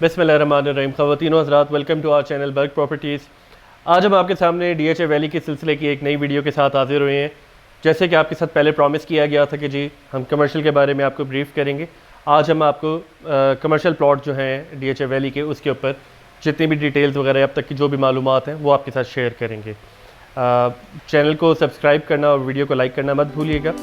बिस्मिल्लाहिर्रहमानिर्रहीम। ख़वातीन व हज़रात, welcome to our channel Burg properties. आज हम आपके सामने DHA वैली के सिलसिले की एक नई वीडियो के साथ हाजिर हुए हैं। जैसे कि आपके साथ पहले प्रॉमिस किया गया था कि जी हम कमर्शियल के बारे में आपको ब्रीफ़ करेंगे। आज हम आपको कमर्शियल प्लॉट जो हैं DHA वैली के, उसके ऊपर जितनी भी डिटेल्स वगैरह अब तक की जो भी मालूमात हैं वो आपके साथ शेयर करेंगे। चैनल को सब्सक्राइब करना और वीडियो को लाइक करना मत भूलिएगा।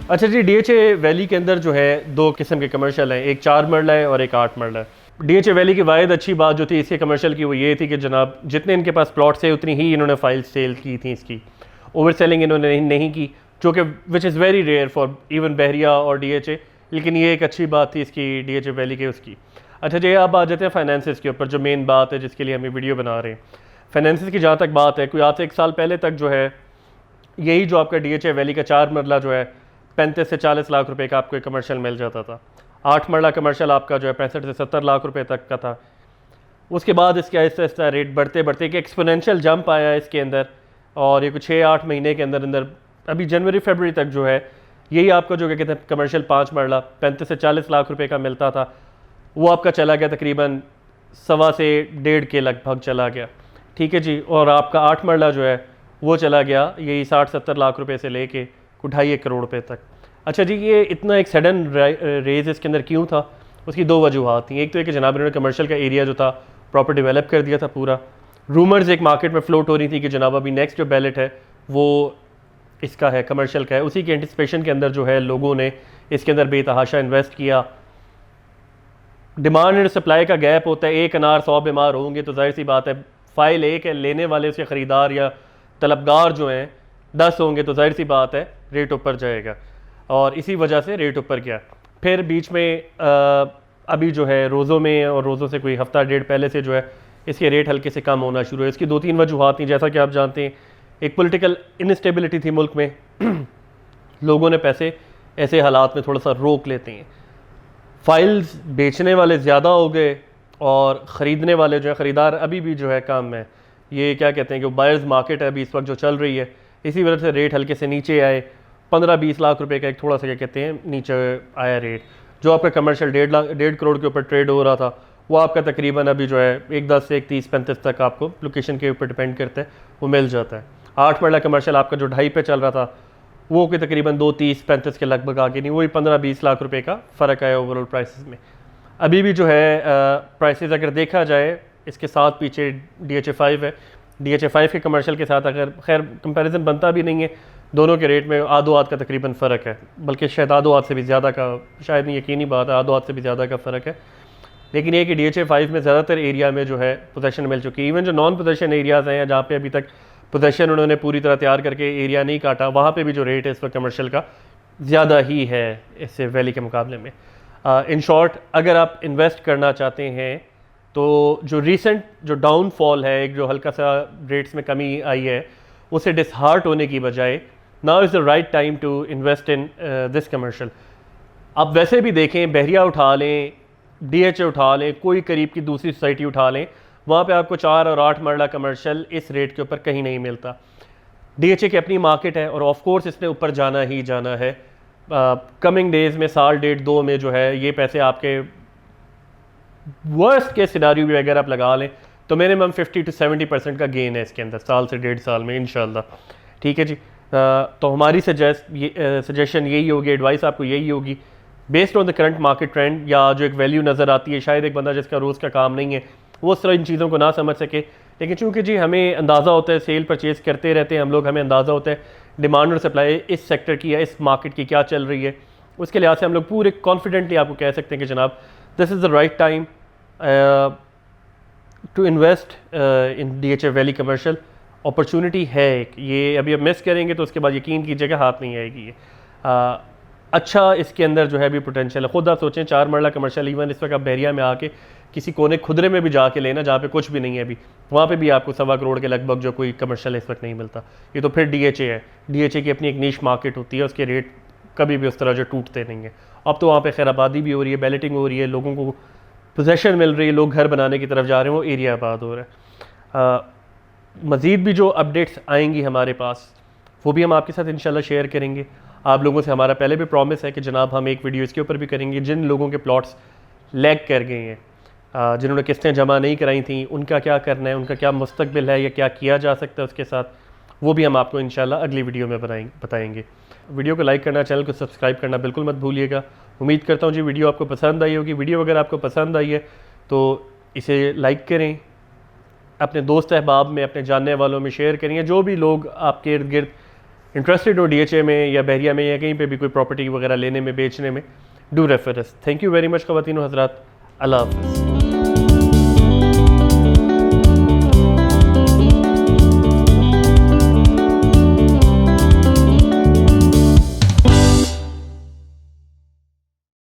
अच्छा जी, DHA वैली के अंदर जो है दो किस्म के कमर्शियल हैं, एक 4 मरला है और एक 8 मरला है। DHA वैली की वाहिद अच्छी बात जो थी इसके कमर्शियल की वो ये थी कि जनाब जितने इनके पास प्लॉट्स थे उतनी ही इन्होंने फाइल सेल की थी, इसकी ओवर सेलिंग इन्होंने नहीं की, जो कि which is very rare for even Bahria और DHA। लेकिन ये एक अच्छी बात थी इसकी DHA वैली के उसकी। अच्छा जी, अब आ जाते हैं फाइनेंसिस के ऊपर, जो मेन बात है जिसके लिए हम वीडियो बना रहे हैं। फाइनेंसिस की जहाँ तक बात है, कोई आज से 1 साल पहले तक जो है यही जो आपका DHA वैली का 4 मरला जो है 35 से 40 लाख रुपए का आपको कमर्शियल मिल जाता था। 8 मरला कमर्शियल आपका जो है 65 से 70 लाख रुपए तक का था। उसके बाद इसके आहिस्ता आहिस्ता रेट बढ़ते बढ़ते एक एक्सपोनेंशियल जंप आया इसके अंदर, और ये कुछ 6-8 महीने के अंदर अंदर अभी जनवरी फरवरी तक जो है यही आपका जो क्या कहते हैं कमर्शियल 5 मरला 35 से 40 लाख रुपए का मिलता था, वो आपका चला गया तकरीबन 1.25 से 1.5 के लगभग चला गया। ठीक है जी। और आपका 8 मरला जो है वो चला गया यही 60-70 लाख रुपए से लेके 2.5 करोड़ रुपए तक। अच्छा जी, ये इतना एक सडन रेज इसके अंदर क्यों था? उसकी दो वजूहत थी। एक तो है कि जनाब इन्होंने कमर्शियल का एरिया जो था प्रॉपर डेवलप कर दिया था पूरा। रूमर्स एक मार्केट में फ्लोट हो रही थी कि जनाब अभी नेक्स्ट जो बैलेट है वो इसका है, कमर्शियल का है। उसी के एंटिसिपेशन के अंदर जो है लोगों ने इसके अंदर बेतहाशा इन्वेस्ट किया। डिमांड एंड सप्लाई का गैप होता है, एक अनार 100 बीमार होंगे तो जाहिर सी बात है फाइल एक है, लेने वाले उसके ख़रीदार या तलबगार जो हैं 10 होंगे तो जाहिर सी बात है रेट ऊपर जाएगा, और इसी वजह से रेट ऊपर गया। फिर बीच में अभी जो है रोज़ों में, और रोज़ों से कोई हफ्ता 1.5 पहले से जो है इसके रेट हल्के से कम होना शुरू है। इसकी 2-3 वजूहत थी। जैसा कि आप जानते हैं एक पॉलिटिकल इनस्टेबिलिटी थी मुल्क में लोगों ने पैसे ऐसे हालात में थोड़ा सा रोक लेते हैं। फाइल्स बेचने वाले ज़्यादा हो गए और ख़रीदने वाले जो है ख़रीदार अभी भी जो है कम है। ये क्या कहते हैं कि बायर्स मार्केट है अभी इस वक्त जो चल रही है, इसी वजह से रेट हल्के से नीचे आए। 15-20 लाख रुपए का एक थोड़ा सा क्या कहते हैं नीचे आया रेट। जो आपका कमर्शियल 1.5 करोड़ के ऊपर ट्रेड हो रहा था वो आपका तकरीबन अभी जो है 1.10 से 1.30-1.35 तक आपको लोकेशन के ऊपर डिपेंड करता है वो मिल जाता है। 8 मरला कमर्शियल आपका जो 2.5 पे चल रहा था वो कि तकरीबन 2.30-35 के लगभग आगे नहीं, वही 15-20 लाख रुपए का फ़र्क आया ओवरऑल प्राइसेस में। अभी भी जो है प्राइसेस अगर देखा जाए इसके साथ पीछे DHA 5 है। DHA 5 के कमर्शियल के साथ अगर खैर कंपैरिजन बनता भी नहीं है, दोनों के रेट में आधो आध का तकरीबन फ़र्क है, बल्कि शायद आधो आध से भी ज़्यादा का, शायद नहीं यकीनी बात है, आधो आध से भी ज़्यादा का फ़र्क है। लेकिन ये कि DHA 5 में ज़्यादातर एरिया में जो है पोजेशन मिल चुकी है। इवन जो नॉन पोजेशन एरियाज़ हैं जहाँ पे अभी तक पोजेशन उन्होंने पूरी तरह तैयार करके एरिया नहीं काटा, वहाँ पे भी जो रेट है इस वक्त कमर्शियल का ज़्यादा ही है इससे वैली के मुकाबले में। इन शॉर्ट अगर आप इन्वेस्ट करना चाहते हैं तो जो रिसेंट जो डाउनफॉल है, एक जो हल्का सा रेट्स में कमी आई है, उसे डिसहार्ट होने की बजाय now is the right time to invest in this commercial. आप वैसे भी देखें, बहरिया उठा लें, DHA उठा लें, कोई करीब की दूसरी सोसाइटी उठा लें, वहाँ पे आपको 4 और 8 मरला कमर्शियल इस रेट के ऊपर कहीं नहीं मिलता। DHA की अपनी मार्केट है और ऑफ कोर्स इसने ऊपर जाना ही जाना है। कमिंग डेज़ में, साल 1.5-2 में जो है ये पैसे आपके वर्स्ट के सिनारियो भी अगर आप लगा लें तो मिनिमम 50 to 70% का गेन है इसके अंदर साल से 1.5 साल में इंशाल्लाह। ठीक है जी। तो हमारी सजेशन यही होगी, एडवाइस आपको यही होगी, based on the current market trend या जो एक वैल्यू नज़र आती है। शायद एक बंदा जिसका रोज़ का काम नहीं है वो उस तरह इन चीज़ों को ना समझ सके, लेकिन चूँकि जी हमें अंदाज़ा होता है, सेल परचेज़ करते रहते हैं हम लोग, हमें अंदाज़ा होता है डिमांड और सप्लाई इस सेक्टर की या इस मार्केट की क्या चल रही है। उसके लिहाज से हम लोग पूरे कॉन्फिडेंटली आपको कह सकते हैं कि जनाब this is the right time to invest in DHA valley commercial. Opportunity है एक, ये अभी अब मिस करेंगे तो उसके बाद यकीन कीजिएगा हाथ नहीं आएगी ये। अच्छा इसके अंदर जो है भी पोटेंशियल है। खुद आप सोचें 4 मरला कमर्शियल, इवन इस वक्त आप बहरिया में आके किसी कोने खुदरे में भी जाके लेना जहाँ पे कुछ भी नहीं है अभी, वहाँ पे भी आपको 1.25 करोड़ के लगभग जो कोई कमर्शियल इस वक्त नहीं मिलता। ये तो फिर DHA है, DHA की अपनी एक नीश मार्केट होती है, उसके रेट कभी भी उस तरह जो टूटते नहीं है। अब तो वहाँ पे खैर आबादी भी हो रही है, बैलेटिंग हो रही है, लोगों को पोजेशन मिल रही है, लोग घर बनाने की तरफ जा रहे हैं, वो एरिया आबाद हो रहा है। मज़ीद भी जो अपडेट्स आएंगी हमारे पास वो भी हम आपके साथ इंशाल्लाह शेयर करेंगे। आप लोगों से हमारा पहले भी प्रॉमिस है कि जनाब हम एक वीडियो इसके ऊपर भी करेंगे, जिन लोगों के प्लॉट्स लैग कर गए हैं, जिन्होंने किस्तें जमा नहीं कराई थी, उनका क्या करना है, उनका क्या मुस्तकबिल है या क्या किया जा सकता है उसके साथ, वो भी हम आपको इंशाल्लाह अगली वीडियो में बताएंगे। वीडियो को लाइक करना, चैनल को सब्सक्राइब करना बिल्कुल मत भूलिएगा। उम्मीद करता हूँ जी वीडियो आपको पसंद आई होगी। वीडियो अगर आपको पसंद आई है तो इसे लाइक करें, अपने दोस्त अहबाब में, अपने जानने वालों में शेयर करें। जो भी लोग आपके इर्द गिर्द इंटरेस्टेड हो DHA में या बहरिया में या कहीं पे भी कोई प्रॉपर्टी वगैरह लेने में, बेचने में, do refer us. Thank you very much ख़वातीन व हज़रात। अल्लाह हाफ़िज़।